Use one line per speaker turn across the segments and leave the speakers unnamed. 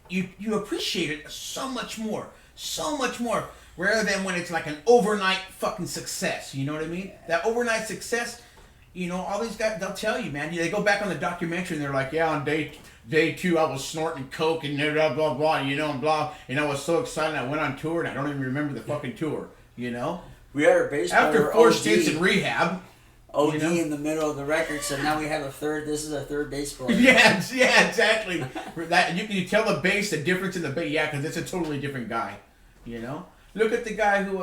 you appreciate it so much more, rather than when it's like an overnight fucking success. You know what I mean? That overnight success. You know, all these guys, they'll tell you, man. They go back on the documentary and they're like, yeah, on day 2, I was snorting coke and blah, blah, blah, you know, and blah. And I was so excited I went on tour and I don't even remember the fucking tour, you know?
We had our bass player,
after 4 stints in rehab.
OD you know? In the middle of the record, so now we have a third. This is our third bass player.
Yeah, exactly. That you tell the bass, the difference in the bass, yeah, because it's a totally different guy, you know? Look at the guy who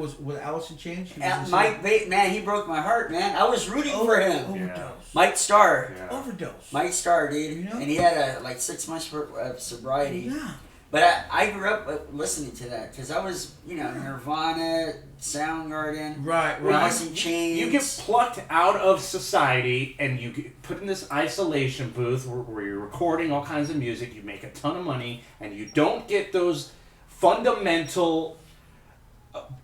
was with Alice in Chains.
Mike, man, he broke my heart, man. I was rooting for him.
Overdose.
Mike Starr.
Yeah. Overdose.
Mike Starr, dude. You know? And he had like 6 months of sobriety. Yeah. But I grew up listening to that because I was, you know, Nirvana, Soundgarden,
right.
Alice in Chains.
You get plucked out of society and you get put in this isolation booth where you're recording all kinds of music. You make a ton of money and you don't get those fundamental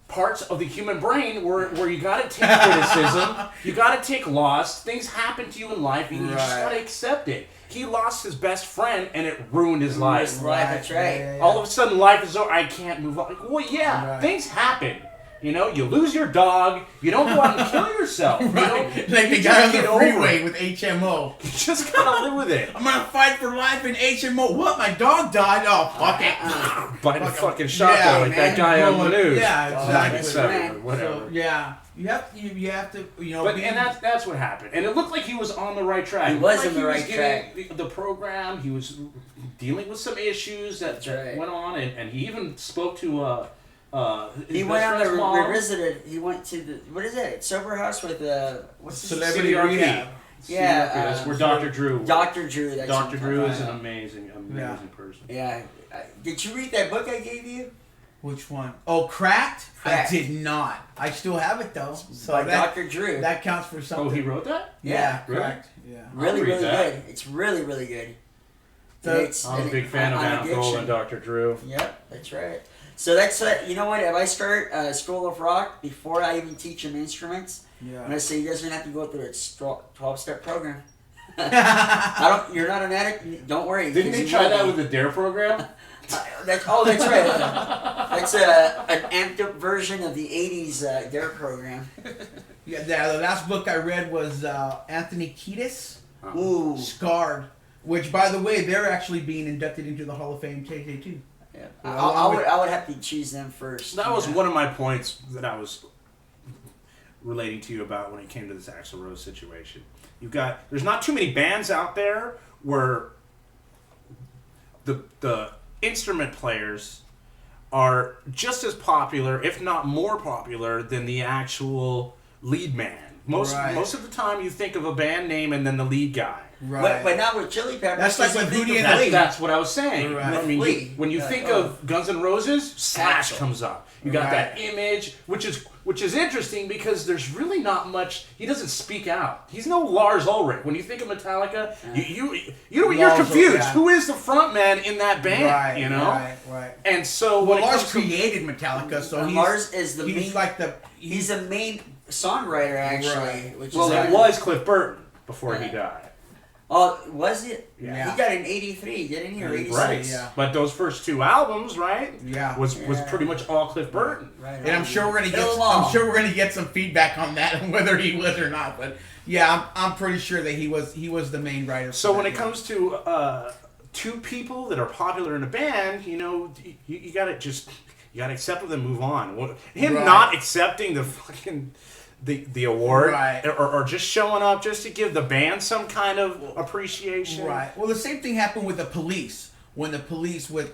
parts of the human brain where you gotta take criticism, you gotta take loss, things happen to you in life and you just gotta accept it. He lost his best friend and it ruined his life.
That's right.
Yeah.
All of a sudden life is over, I can't move on. Like, well, yeah, things happen. You know, you lose your dog, you don't go out and kill yourself. You know?
Like the guy on the freeway with HMO.
You just gotta live with it.
I'm gonna fight for life in HMO. What? My dog died? Oh, fuck it.
By the fucking shotgun like that guy on the news.
Yeah, exactly.
Whatever.
So, yeah. You have to, you know.
But and that's what happened. And it looked like he was on the right track.
He was on the right track.
The program, he was dealing with some issues that went on, and he even spoke to
he went on the revisited. He went to the what is it? Sober House with what's the
Celebrity Rehab.
Yeah,
that's where Dr. Drew.
Dr. Drew.
Dr. Drew is an amazing person.
Yeah. Did you read that book I gave you?
Which one? Oh, Cracked? I did not. I still have it though. So
by Dr. Drew.
That counts for something.
Oh, he wrote that?
Yeah,
really?
Cracked. Yeah.
Really good. It's really, really good.
I'm a big fan of Adam Grohl and Dr. Drew.
Yep, that's right. So that's you know what? If I start School of Rock before I even teach them instruments, I'm gonna say you guys are gonna have to go through a 12-step program. You're not an addict. Don't worry.
Didn't they try that with the DARE program?
That's right. That's an amped up version of the '80s DARE program.
Yeah, the last book I read was Anthony Kiedis,
Ooh,
Scarred, which, by the way, they're actually being inducted into the Hall of Fame today too.
Yeah, I would have to choose them first.
That was one of my points that I was relating to you about when it came to this Axl Rose situation. There's not too many bands out there where the instrument players are just as popular, if not more popular, than the actual lead man. Most of the time, you think of a band name and then the lead guy.
Right.
But not with Chili Peppers.
That's like with Hootie and Lee.
That's what I was saying.
Right.
I mean, when you think of Guns N' Roses, Slash comes up. You got that image, which is interesting because there's really not much. He doesn't speak out. He's no Lars Ulrich. When you think of Metallica, you're confused. Yeah. Who is the front man in that band?
Right.
You know.
Right.
And so
Lars created Metallica, so
Lars is the
he's
main.
Like the
he's a main songwriter actually.
Right.
Which
well,
is
it was Cliff Burton before he died.
Oh, was it?
Yeah.
He got an 83, didn't he? Or 86?
Right. Yeah. But those first 2 albums, right?
Yeah.
Was pretty much all Cliff Burton.
Right.
And I'm sure we're gonna get some feedback on that, whether he was or not. But yeah, I'm pretty sure that he was the main writer.
So when it comes to 2 people that are popular in a band, you know, you gotta accept them and move on. Him not accepting the fucking. The award, or just showing up just to give the band some kind of appreciation.
Right. Well, the same thing happened with the Police when the Police with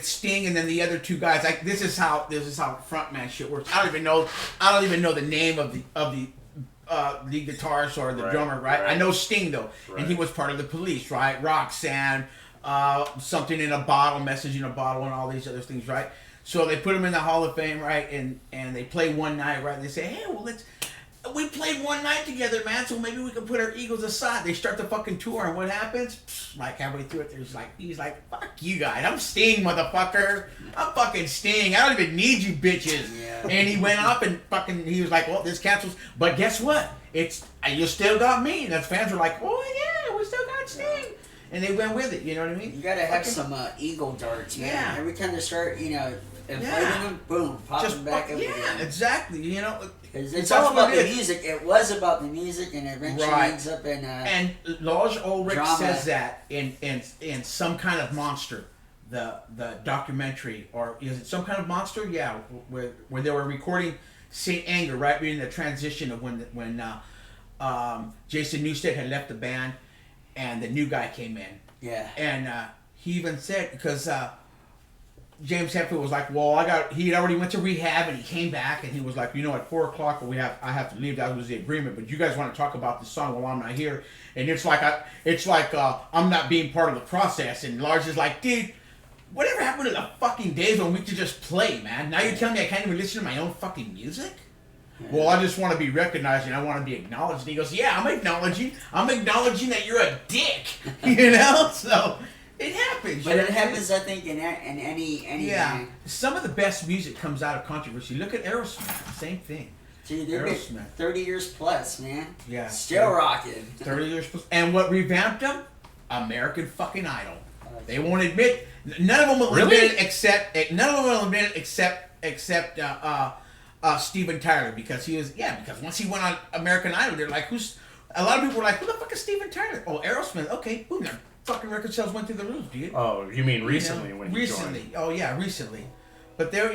Sting and then the other 2 guys. Like this is how frontman shit works. I don't even know the name of the lead guitarist or the drummer. Right. I know Sting though, and he was part of the Police. Right. Roxanne, something in a bottle, message in a bottle, and all these other things. Right. So they put him in the Hall of Fame, right? And they play one night, right? And they say, hey, well, we played one night together, man, so maybe we can put our egos aside. They start the fucking tour, and what happens? Like halfway through it, he's like, fuck you guys. I'm Sting, motherfucker. I'm fucking Sting. I don't even need you bitches. Yeah. And he went up and he was like, well, this cancels. But guess what? You still got me. And the fans were like, oh, yeah, we still got Sting. and they went with it. You know what I mean?
You gotta have some eagle darts, man.
Yeah.
Every time they start, inflating them, boom, pop them back up again.
Exactly. You know,
it's all about the music. It was about the music, and it eventually ends up in.
And Lars Ulrich
drama.
says that in Some Kind of Monster, the documentary, or is it Some Kind of Monster? Yeah, where they were recording Saint Anger right in the transition of when Jason Newsted had left the band, and the new guy came in.
Yeah.
And he even said, because James Hetfield was like, well, he had already went to rehab and he came back and he was like, at 4 o'clock I have to leave. That was the agreement. But you guys want to talk about the song while I'm not here, and it's like I'm not being part of the process. And Lars is like, dude, whatever happened to the fucking days when we could just play, man? Now you're telling me I can't even listen to my own fucking music? Yeah. Well, I just want to be recognized and I want to be acknowledged. And he goes, yeah, I'm acknowledging that you're a dick, So. It happens.
But it happens, I think, in any band.
Some of the best music comes out of controversy. Look at Aerosmith. Same thing.
Dude, they've been 30 years plus, man.
Yeah.
Still rocking.
30 years plus. And what revamped them? American fucking Idol. They won't admit. None of them will admit it except Steven Tyler, because because once he went on American Idol, they're like, a lot of people were like, who the fuck is Steven Tyler? Oh, Aerosmith. Okay, boom. Fucking record sales went through the roof, dude.
Oh, you mean recently when you
recently
joined?
Oh yeah, recently. But they're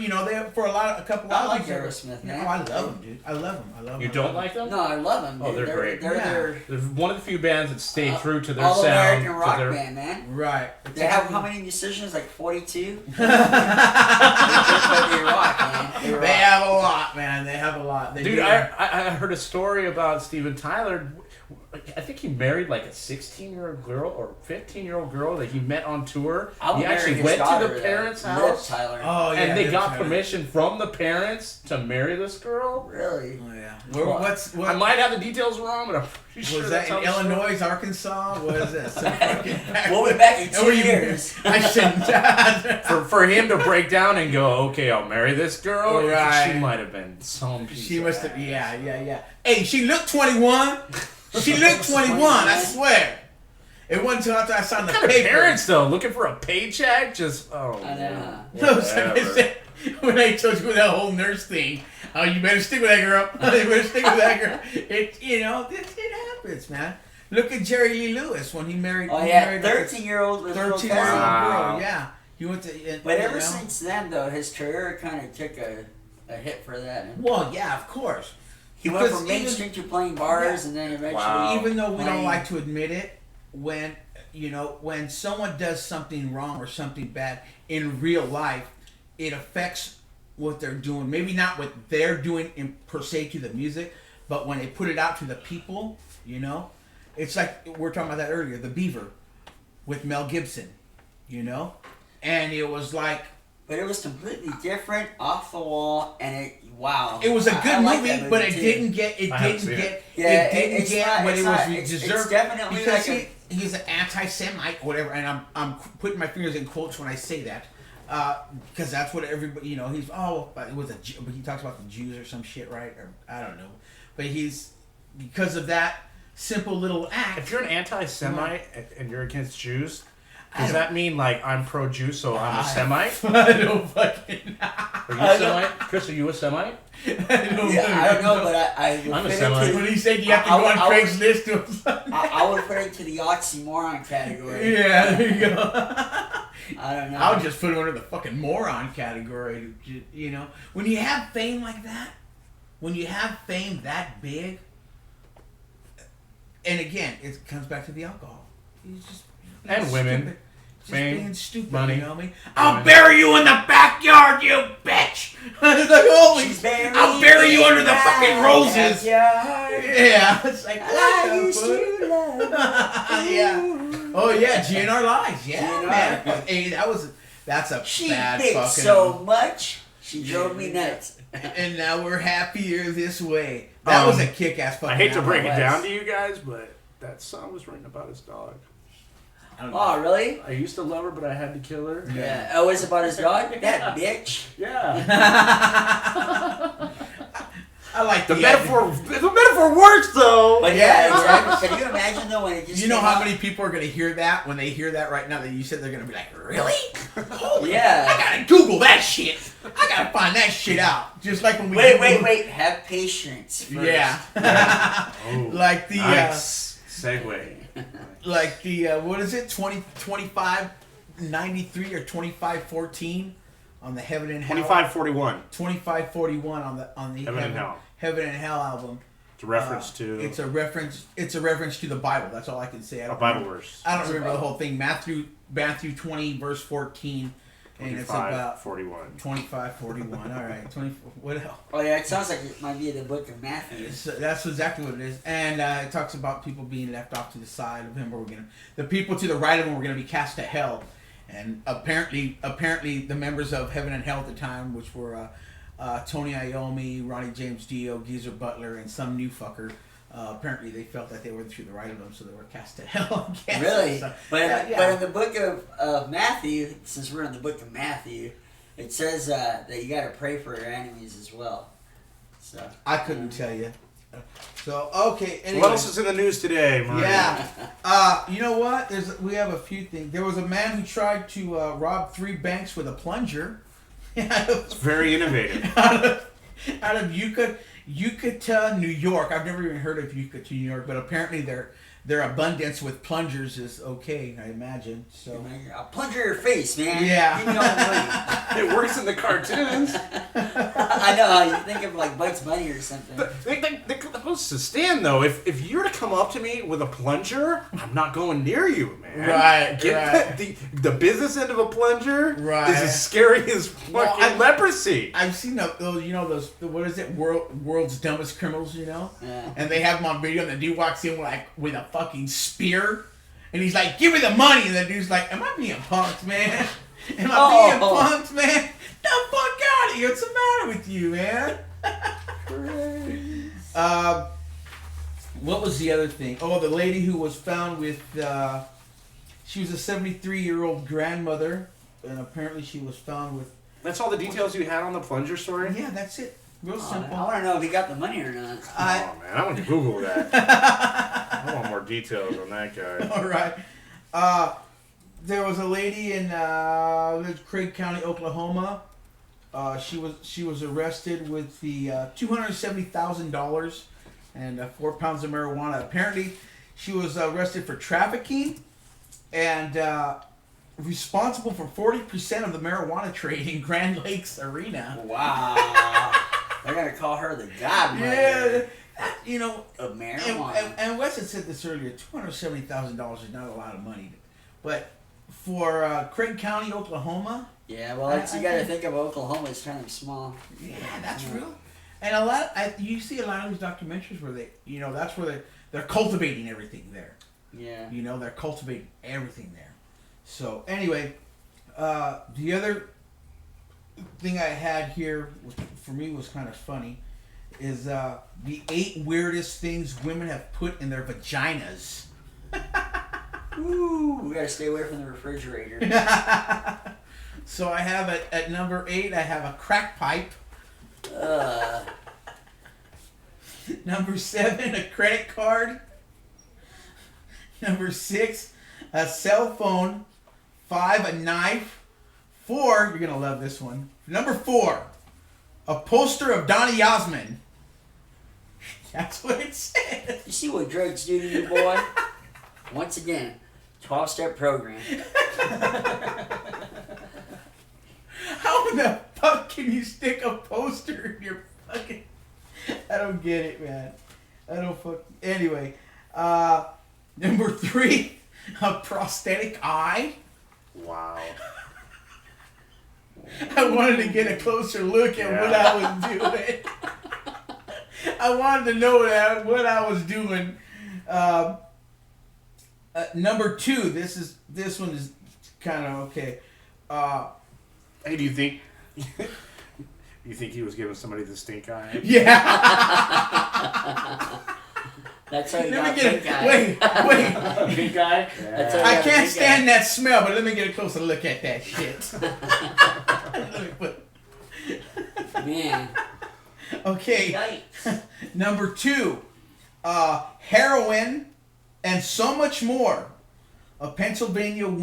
for a couple
I
albums.
like Aerosmith, man.
Oh, I love them, dude. I love them.
You don't like them?
No, I love them.
Oh, they're great.
They're
one of the few bands that stay true to their
all
sound.
All-American rock band, man.
Right.
They have how many musicians? Like 42. They rock, man.
They have a lot, man. They have a lot.
Dude, I heard a story about Steven Tyler. I think he married like a 16-year-old girl or 15-year-old girl that he met on tour. He actually went to the parents' house. And they got permission from the parents to marry this girl.
Really?
Oh yeah.
I might have the details wrong, but I'm pretty sure
was that in Illinois, Arkansas? What is this?
We'll be back in 2 years.
I shouldn't.
for him to break down and go, okay, I'll marry this girl.
Right.
She might have been some.
She must have. Yeah. Hey, she looked 21. She looked 21, I swear. It wasn't until after I signed the paper.
Parents, though, looking for a paycheck, just,
I know.
When I told you that whole nurse thing, you better stick with that girl. You better stick with that girl. It happens, man. Look at Jerry Lee Lewis when he married.
Oh, yeah, 13-year-old with
13-year-old
girl,
yeah. He went to.
But ever since then, though, his career kind of took a hit for that.
Well, yeah, of course.
He went from mainstream to playing bars, and then eventually.
Even though we don't like to admit it, when someone does something wrong or something bad in real life, it affects what they're doing. Maybe not what they're doing per se to the music, but when they put it out to the people, it's like we were talking about that earlier, The Beaver, with Mel Gibson, and it was like.
But it was completely different, off the wall, and it
was a good movie, but it didn't get what it was deserved.
Definitely
because he's an anti-Semite, or whatever, and I'm putting my fingers in quotes when I say that, because that's what everybody he's but it was but he talks about the Jews or some shit, right? Or I don't know, but because of that simple little act.
If you're an anti-Semite and you're against Jews. Does that mean, like, I'm pro-Jew, so I'm a Semite?
I don't fucking know.
Are you a Semite? Chris, are you a Semite?
I don't know, but
I'm a Semite.
When he said you have to go on Craigslist to him.
I would put it to the oxymoron category.
Yeah, there you go.
I don't know.
I would just put him under the fucking moron category, When you have fame like that, when you have fame that big, and again, it comes back to the alcohol. He's just...
And women.
Stupid. Just
fame,
being stupid,
money.
You know what I mean? I'll bury you in the backyard, you bitch! It's like, I'll bury you under the fucking roses! Yeah, it's like,
I used to love you.
Yeah. Oh, yeah, GNR Lies. Yeah, man. Hey, that's a
she
bad
bit
fucking...
so much, she drove me nuts.
And now we're happier this way. That was a kick-ass fucking...
I hate to break it down to you guys, but that song was written about his dog.
Oh, really?
I used to love her, but I had to kill her.
Yeah. Oh, it's about his dog? That bitch.
Yeah.
I like
the metaphor. The metaphor works though.
But yeah, exactly. Can you imagine though when it just
You know how many people are going to hear that when they hear that right now that you said they're going to be like, really? Holy,
yeah.
I got to Google that shit. I got to find that shit out. Just like when we
wait. Have patience. First.
Yeah.
Oh,
like the
nice segue.
like the what is it? 2593 or 2514 on the Heaven and Hell.
2541.
2541 on the Heaven and Hell album.
It's a reference to.
It's a reference to the Bible. That's all I can say.
A Bible verse.
I don't remember the whole thing. Matthew 20 verse 14. And it's about
41.
2541. All right. 20. What else?
Oh yeah, it sounds like it might be in the book of Matthew.
That's exactly what it is. And it talks about people being left off to the side of him, where the people to the right of him were gonna be cast to hell. And apparently, the members of Heaven and Hell at the time, which were Tony Iommi, Ronnie James Dio, Geezer Butler, and some new fucker. Apparently, they felt that they were to the right of them, so they were cast to hell. I guess.
Really?
So,
but in the book of Matthew, since we're in the book of Matthew, it says that you got to pray for your enemies as well. So
I couldn't tell you. So okay. Anyway.
What else is in the news today, Marty?
Yeah. You know what? We have a few things. There was a man who tried to rob 3 banks with a plunger.
It's very innovative.
out of Ukiah, New York. I've never even heard of Ukiah, New York, but apparently their abundance with plungers is okay, I imagine. So
I'll plunger your face, man.
Yeah.
Give me all the money.
It works in the cartoons.
I know. You think of like Bugs Bunny or something.
They're supposed to stand though. If you're to come up to me with a plunger, I'm not going near you, man.
Right.
The business end of a plunger
Right.
is as scary as fucking leprosy.
I've seen those what is it, world's dumbest criminals,
Yeah.
and they have them on video, and the dude walks in with a fucking spear, and he's like, give me the money, and the dude's like, am I being punked, man? Am I being punked, man? The fuck out of here. What's the matter with you, man? What was the other thing? Oh, the lady who was found with, she was a 73-year-old grandmother, and apparently she was found with...
That's all the details you had on the plunger story?
Yeah, that's it. Real simple.
I want to know if he got the money or not.
Man, I want to Google that. I want more details on that guy.
All right. There was a lady in Craig County, Oklahoma. She was arrested with the $270,000 and 4 pounds of marijuana. Apparently, she was arrested for trafficking and responsible for 40% of the marijuana trade in Grand Lakes Arena.
Wow. They're going to call her the godmother.
Yeah.
Of marijuana.
And Wes had said this earlier, $270,000 is not a lot of money. But for Craig County, Oklahoma...
Yeah, well, you got to think of Oklahoma as kind of small.
Yeah, that's real. And you see a lot of these documentaries where that's where they're cultivating everything there.
Yeah.
They're cultivating everything there. So anyway, the other thing I had here, which for me was kind of funny, is the 8 weirdest things women have put in their vaginas.
Ooh, we gotta stay away from the refrigerator.
So I have at number 8, I have a crack pipe. Number 7, a credit card. Number 6, a cell phone. 5, a knife. 4, you're gonna love this one. Number 4, a poster of Donny Osmond. That's what it says.
You see what drugs do to you, boy? Once again, 12-step program.
How in the fuck can you stick a poster in your fucking... I don't get it, man. I don't fuck... Anyway, number 3, a prosthetic eye.
Wow.
I wanted to get a closer look at what I was doing. I wanted to know what I was doing. Number 2, this one is kind of okay.
Hey, do you think he was giving somebody the stink eye?
Yeah.
That's how you
Let
got
me get
pink eye.
Wait.
Pink eye?
That's how you
I
got
can't
pink
stand that smell, but let me get a closer look at that shit. Let me put...
Man.
Okay.
Yikes.
Number 2, heroin and so much more. A Pennsylvania